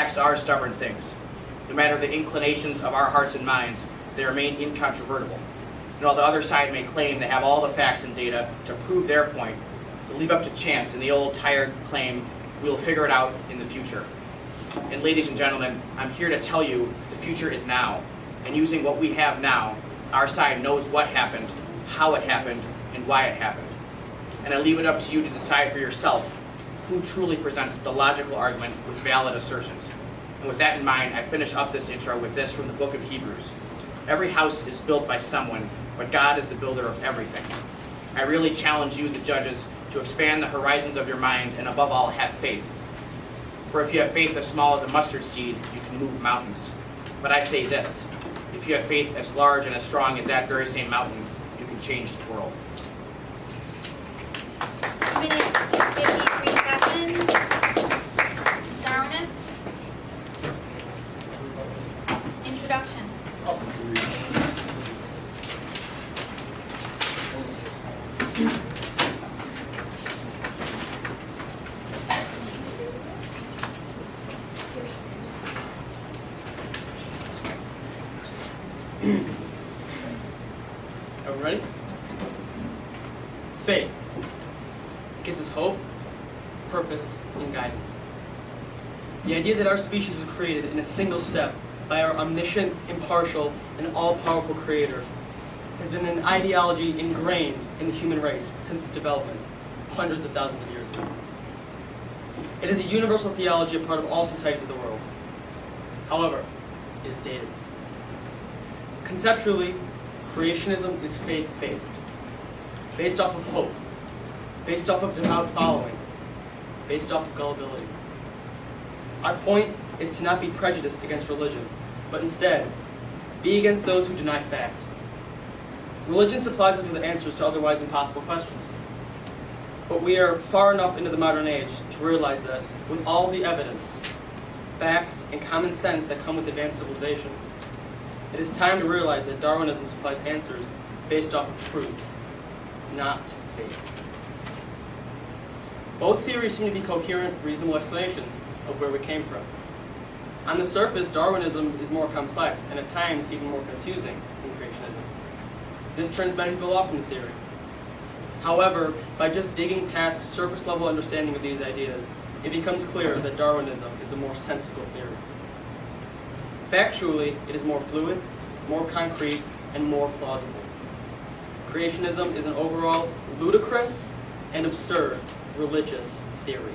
Facts are stubborn things. No matter the inclinations of our hearts and minds, they remain incontrovertible. And while the other side may claim they have all the facts and data to prove their point, to leave up to chance and the old tired claim, we'll figure it out in the future. And ladies and gentlemen, I'm here to tell you the future is now. And using what we have now, our side knows what happened, how it happened, and why it happened. And I leave it up to you to decide for yourself who truly presents the logical argument with valid assertions. And with that in mind, I finish up this intro with this from the book of Hebrews. Every house is built by someone, but God is the builder of everything. I really challenge you, the judges, to expand the horizons of your mind and above all, have faith. For if you have faith as small as a mustard seed, you can move mountains. But I say this, if you have faith as large and as strong as that very same mountain, you can change the world. 2 minutes, 53 seconds. Darwinists. Introduction. Are we ready? Faith gives us hope, purpose, and guidance. The idea that our species was created in a single step by our omniscient, impartial, and all-powerful Creator has been an ideology ingrained in the human race since its development, hundreds of thousands of years ago. It is a universal theology, a part of all societies of the world. However, it is dated. Conceptually, creationism is faith-based, based off of hope, based off of devout following, based off of gullibility. Our point is to not be prejudiced against religion, but instead, be against those who deny fact. Religion supplies us with answers to otherwise impossible questions. But we are far enough into the modern age to realize that, with all the evidence, facts, and common sense that come with advanced civilization, it is time to realize that Darwinism supplies answers based off of truth, not faith. Both theories seem to be coherent, reasonable explanations of where we came from. On the surface, Darwinism is more complex and at times even more confusing than creationism. This turns many people off from the theory. However, by just digging past surface-level understanding of these ideas, it becomes clear that Darwinism is the more sensible theory. Factually, it is more fluid, more concrete, and more plausible. Creationism is an overall ludicrous and absurd religious theory.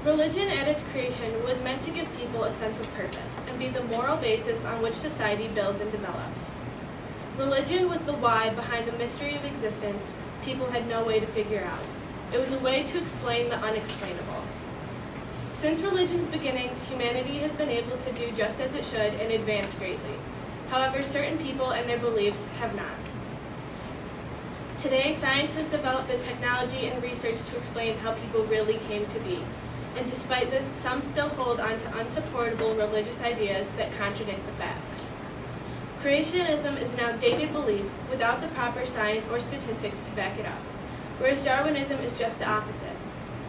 Religion at its creation was meant to give people a sense of purpose and be the moral basis on which society builds and develops. Religion was the why behind the mystery of existence people had no way to figure out. It was a way to explain the unexplainable. Since religion's beginnings, humanity has been able to do just as it should and advance greatly. However, certain people and their beliefs have not. Today, science has developed the technology and research to explain how people really came to be. And despite this, some still hold on to unsupportable religious ideas that contradict the facts. Creationism is an outdated belief without the proper science or statistics to back it up, whereas Darwinism is just the opposite,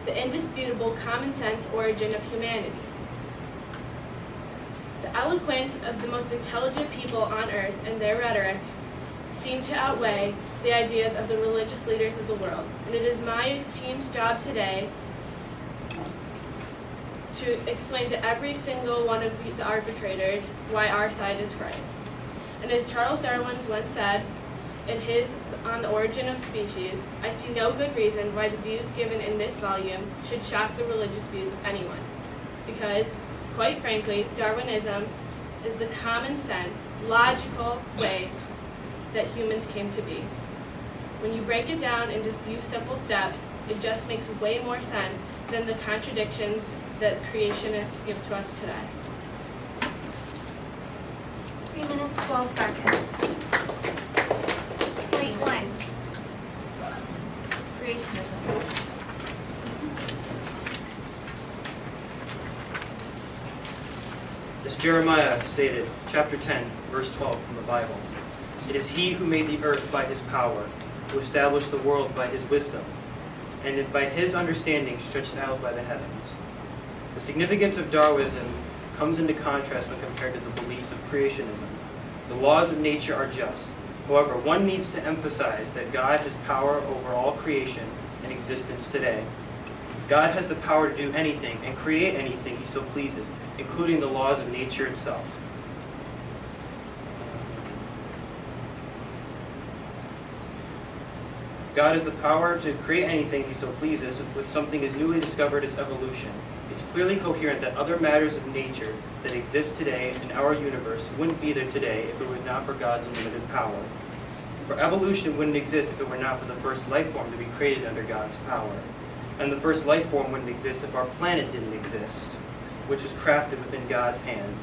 the indisputable common sense origin of humanity. The eloquence of the most intelligent people on earth and their rhetoric seem to outweigh the ideas of the religious leaders of the world. And it is my team's job today to explain to every single one of the arbitrators why our side is right. And as Charles Darwin once said in his On the Origin of Species, I see no good reason why the views given in this volume should shock the religious views of anyone. Because, quite frankly, Darwinism is the common sense, logical way that humans came to be. When you break it down into a few simple steps, it just makes way more sense than the contradictions that creationists give to us today. 3 minutes, 12 seconds. Point 1. Creationism. As Jeremiah stated, chapter 10, verse 12 from the Bible, "It is he who made the earth by his power, who established the world by his wisdom. and by his understanding stretched out by the heavens. The significance of Darwinism comes into contrast when compared to the beliefs of creationism. The laws of nature are just. However, one needs to emphasize that God has power over all creation in existence today. God has the power to do anything and create anything he so pleases, including the laws of nature itself. God has the power to create anything he so pleases with something as newly discovered as evolution. It's clearly coherent that other matters of nature that exist today in our universe wouldn't be there today if it were not for God's unlimited power. For evolution wouldn't exist if it were not for the first life form to be created under God's power. And the first life form wouldn't exist if our planet didn't exist, which was crafted within God's hand.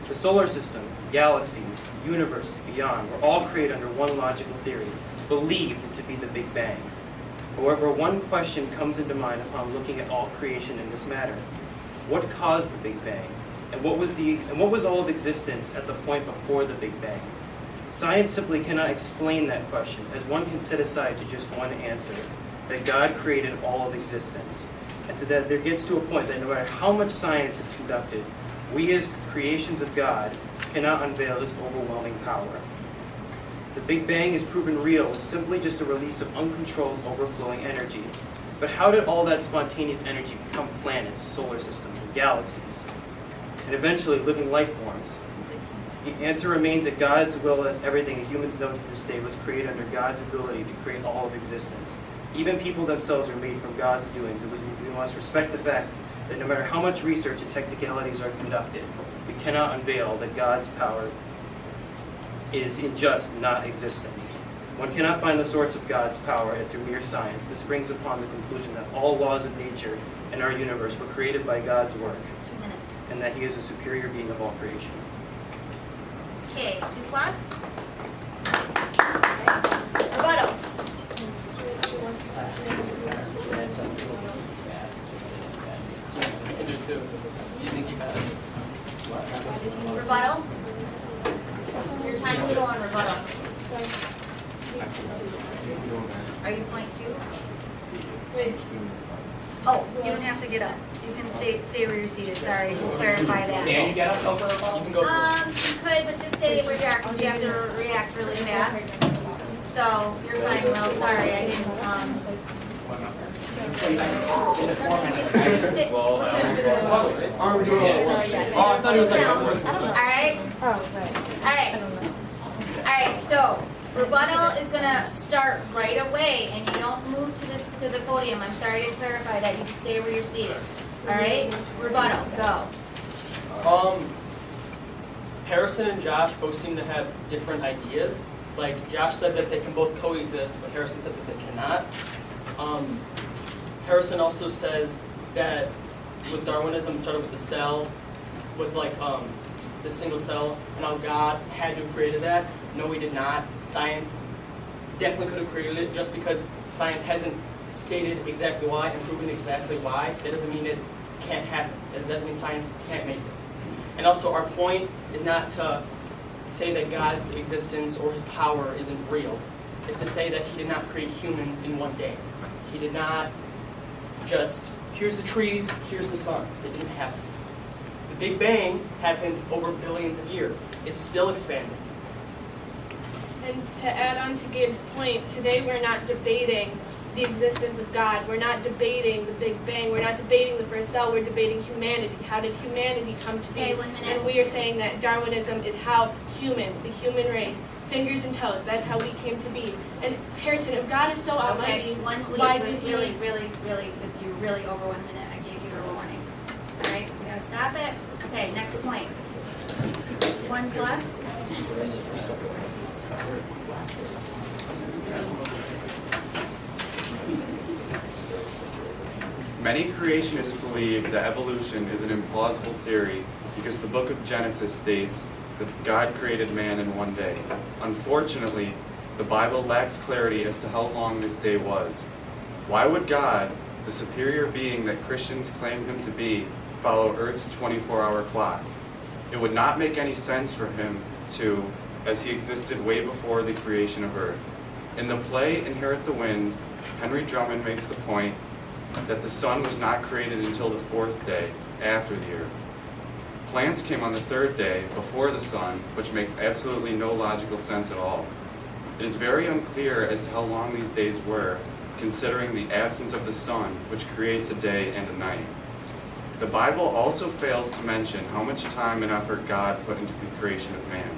The solar system, galaxies, universe, beyond were all created under one logical theory, believed to be the Big Bang. However, one question comes into mind upon looking at all creation in this matter. What caused the Big Bang? And what was all of existence at the point before the Big Bang? Science simply cannot explain that question, as one can set aside to just one answer, that God created all of existence. And to that there gets to a point that no matter how much science is conducted, we as creations of God cannot unveil his overwhelming power. The Big Bang is proven real is simply just a release of uncontrolled, overflowing energy. But how did all that spontaneous energy become planets, solar systems, and galaxies, and eventually living life forms? The answer remains that God's will, as everything humans know to this day, was created under God's ability to create all of existence. Even people themselves are made from God's doings. We must respect the fact that no matter how much research and technicalities are conducted, we cannot unveil that God's power is in just not existent. One cannot find the source of God's power through mere science. This brings upon the conclusion that all laws of nature in our universe were created by God's work, 2 minutes. and that he is a superior being of all creation. Okay, 2 plus. Rebuttal. I can do two. You think you got it? Rebuttal. Your time's going, rebuttal. Are you point 2? Wait, Oh, you don't have to get up. You can stay where you're seated. Sorry, we'll clarify that. Can you get up over a ball? You can go first. You could, but just stay where you are because you have to react really fast. So, you're fine, Will. Sorry, I didn't, sit. Oh, I thought it was like the first one. Alright? Alright. Alright, so rebuttal is gonna start right away and you don't move to the podium. I'm sorry to clarify that. You just stay where you're seated. Alright? Rebuttal, go. Harrison and Josh both seem to have different ideas. Like Josh said that they can both coexist, but Harrison said that they cannot. Harrison also says that with Darwinism, it started with the cell, with like the single cell, and how God had to have created that. No, he did not. Science definitely could have created it. Just because science hasn't stated exactly why and proven exactly why, that doesn't mean it can't happen. That doesn't mean science can't make it. And also, our point is not to say that God's existence or his power isn't real. It's to say that he did not create humans in one day. He did not just, here's the trees, here's the sun. It didn't happen. The Big Bang happened over billions of years. It's still expanding. and to add on to Gabe's point, today we're not debating the existence of God. We're not debating the Big Bang. We're not debating the first cell. We're debating humanity. How did humanity come to be? Okay, 1 minute. And we are saying that Darwinism is how humans, the human race, fingers and toes, that's how we came to be. And Harrison, if God is so almighty, why did he... Really, you're really over 1 minute. I gave you a warning. All right, we gotta stop it. Okay, next point. 1 plus. Many creationists believe that evolution is an implausible theory because the book of Genesis states that God created man in one day. Unfortunately, the Bible lacks clarity as to how long this day was. Why would God, the superior being that Christians claim him to be, follow Earth's 24-hour clock? It would not make any sense for him to, as he existed way before the creation of Earth. In the play Inherit the Wind, Henry Drummond makes the point that the sun was not created until the fourth day after the earth. Plants came on the third day before the sun, which makes absolutely no logical sense at all. It is very unclear as to how long these days were, considering the absence of the sun, which creates a day and a night. The Bible also fails to mention how much time and effort God put into the creation of man.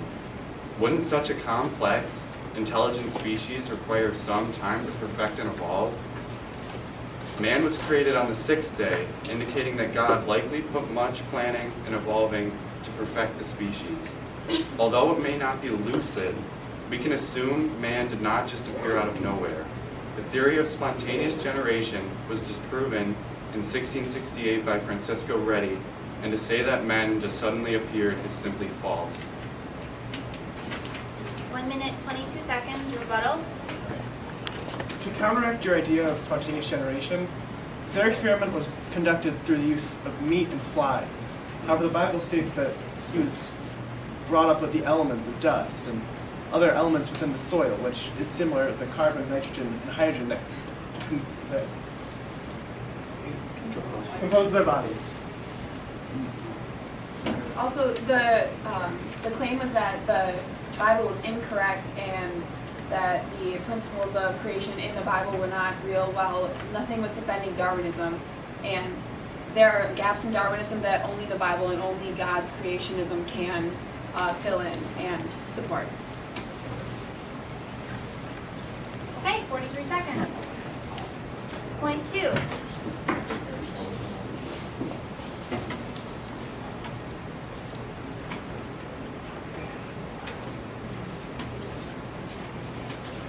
Wouldn't such a complex, intelligent species require some time to perfect and evolve? Man was created on the sixth day, indicating that God likely put much planning and evolving to perfect the species. Although it may not be lucid, we can assume man did not just appear out of nowhere. The theory of spontaneous generation was disproven in 1668 by Francisco Redi, and to say that men just suddenly appeared is simply false. 1 minute, 22 seconds, rebuttal. To counteract your idea of spontaneous generation, their experiment was conducted through the use of meat and flies. However, the Bible states that he was brought up with the elements of dust and other elements within the soil, which is similar to the carbon, nitrogen, and hydrogen that compose their body. Also, the claim was that the Bible was incorrect and that the principles of creation in the Bible were not real. Well, nothing was defending Darwinism, and there are gaps in Darwinism that only the Bible and only God's creationism can fill in and support. Okay, 43 seconds. Point 2.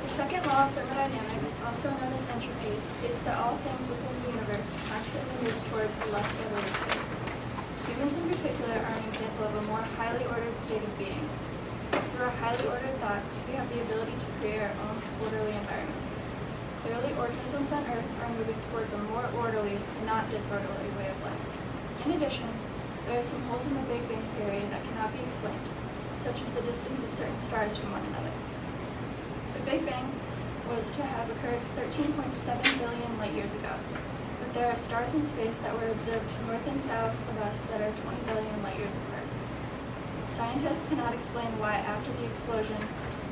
The second law of thermodynamics, also known as entropy, states that all things within the universe constantly moves towards a less orderly state. Humans in particular are an example of a more highly ordered state of being. Through our highly ordered thoughts, we have the ability to create our own orderly environments. Clearly, organisms on Earth are moving towards a more orderly, not disorderly way of life. In addition, there are some holes in the Big Bang Theory that cannot be explained, such as the distance of certain stars from one another. The Big Bang was to have occurred 13.7 billion light years ago, but there are stars in space that were observed north and south of us that are 20 billion light years apart. Scientists cannot explain why, after the explosion,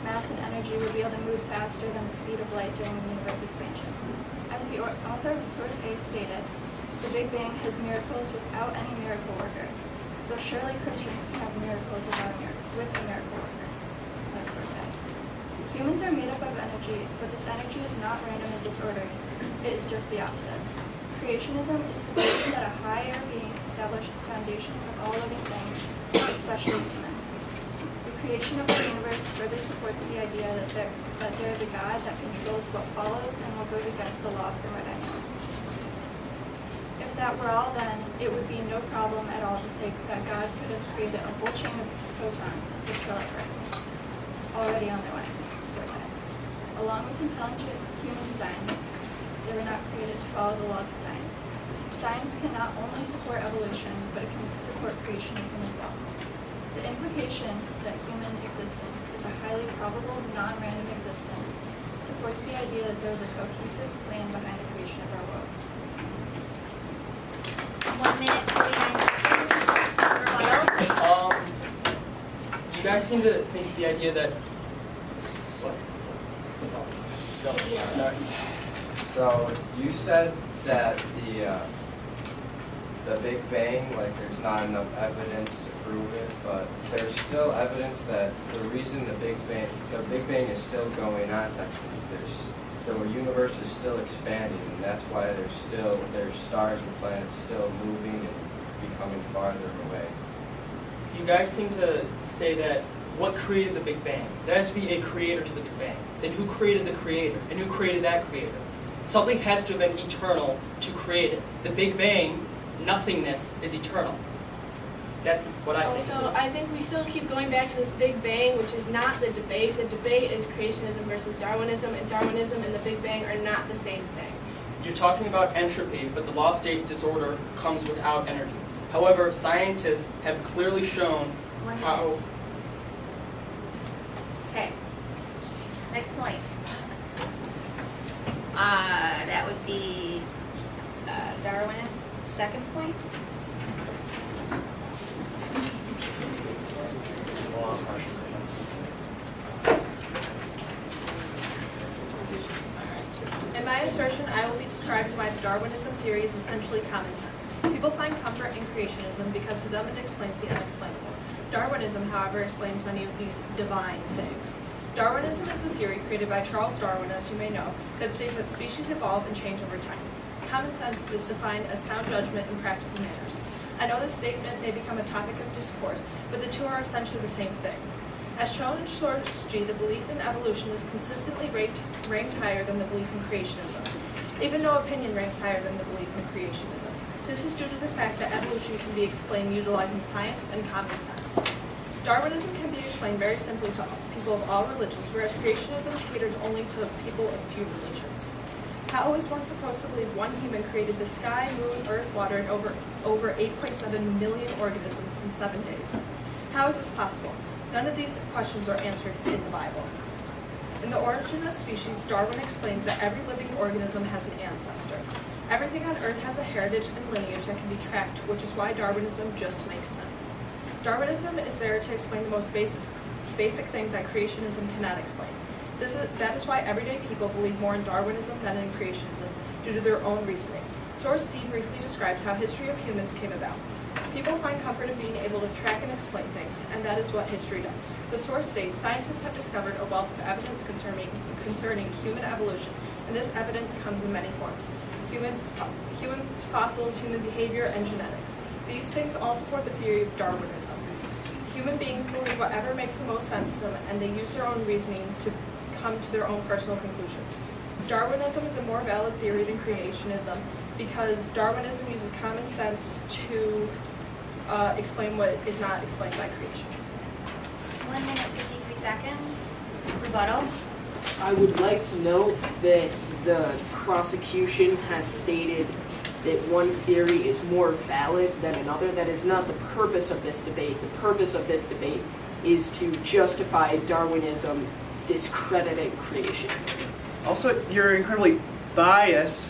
mass and energy would be able to move faster than the speed of light during the universe expansion. As the author of Source A stated, the Big Bang has miracles without any miracle worker, so surely Christians can have miracles with a miracle worker. That's Source A. Humans are made up of energy, but this energy is not random and disordered. It is just the opposite. Creationism is the belief that a higher being established the foundation of all living things, especially humans. The creation of the universe further supports the idea that there is a God that controls what follows and will vote against the law of thermodynamics. If that were all, then it would be no problem at all to say that God could have created a whole chain of photons, which fell like Earth, already on their way. Source A. Along with intelligent human designs, they were not created to follow the laws of science. Science can not only support evolution, but it can support creationism as well. The implication that human existence is a highly probable, non-random existence supports the idea that there is a cohesive plan behind the creation of our world. 1 minute, 49 seconds, rebuttal. You guys seem to think the idea that. What? Go. So you said that the Big Bang, like there's not enough evidence to prove it, but there's still evidence that the reason the Big Bang is still going on, that the universe is still expanding, and that's why there's stars and planets still moving and becoming farther away. You guys seem to say that what created the Big Bang? There has to be a creator to the Big Bang. Then who created the creator? And who created that creator? Something has to have been eternal to create it. The Big Bang, nothingness, is eternal. That's what I think. Also, I think we still keep going back to this Big Bang, which is not the debate. The debate is creationism versus Darwinism, and Darwinism and the Big Bang are not the same thing. You're talking about entropy, but the law states disorder comes without energy. However, scientists have clearly shown 1 minute. how. Okay. Next point. the Darwinist second point. In my assertion, I will be describing why the Darwinism theory is essentially common sense. People find comfort in creationism because to them it explains the unexplainable. Darwinism, however, explains many of these divine things. Darwinism is a theory created by Charles Darwin, as you may know, that states that species evolve and change over time. Common sense is defined as sound judgment and practical manners. I know this statement may become a topic of discourse, but the two are essentially the same thing. As shown in source G, the belief in evolution is consistently ranked higher than the belief in creationism. Even no opinion ranks higher than the belief in creationism. This is due to the fact that evolution can be explained utilizing science and common sense. Darwinism can be explained very simply to people of all religions, whereas creationism caters only to people of few religions. How was one supposed to believe one human created the sky, moon, earth, water, and over 8.7 million organisms in 7 days? How is this possible? None of these questions are answered in the Bible. In The Origin of Species, Darwin explains that every living organism has an ancestor. Everything on Earth has a heritage and lineage that can be tracked, which is why Darwinism just makes sense. Darwinism is there to explain the most basic things that creationism cannot explain. That is why everyday people believe more in Darwinism than in creationism, due to their own reasoning. Source D briefly describes how history of humans came about. People find comfort in being able to track and explain things, and that is what history does. The source states, scientists have discovered a wealth of evidence concerning human evolution, and this evidence comes in many forms. Humans, fossils, human behavior, and genetics. These things all support the theory of Darwinism. Human beings believe whatever makes the most sense to them, and they use their own reasoning to come to their own personal conclusions. Darwinism is a more valid theory than creationism because Darwinism uses common sense to explain what is not explained by creationism. 1 minute, 53 seconds. Rebuttal. I would like to note that the prosecution has stated that one theory is more valid than another. That is not the purpose of this debate. The purpose of this debate is to justify Darwinism discrediting creationism. Also, you're incredibly biased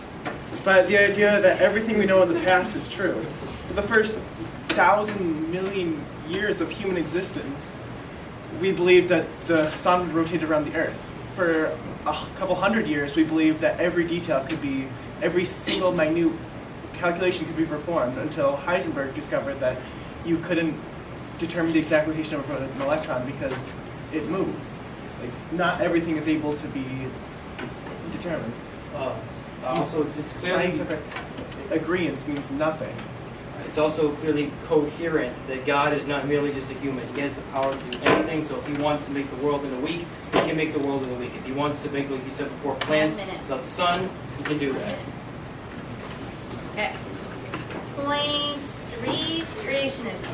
by the idea that everything we know in the past is true. For the first 1,000 million years of human existence, we believed that the sun rotated around the earth. For a couple hundred years, we believed that every detail could be, every single minute calculation could be performed until Heisenberg discovered that you couldn't determine the exact location of an electron because it moves. Like, not everything is able to be determined. Also, it's clearly Scientific agreement means nothing. It's also clearly coherent that God is not merely just a human. He has the power to do anything. So if he wants to make the world in a week, he can make the world in a week. If he wants to make, like you said before, plants without the sun, he can do that. Okay. Point 3, creationism.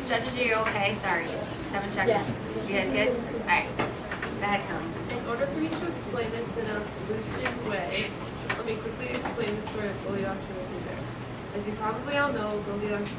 Judges, are you okay? Sorry. Haven't checked. Yeah. You guys good? Alright. Go ahead, Colin. In order for me to explain this in a lucid way, let me quickly explain the story of Goldilocks and the Three Bears. As you probably all know, Goldilocks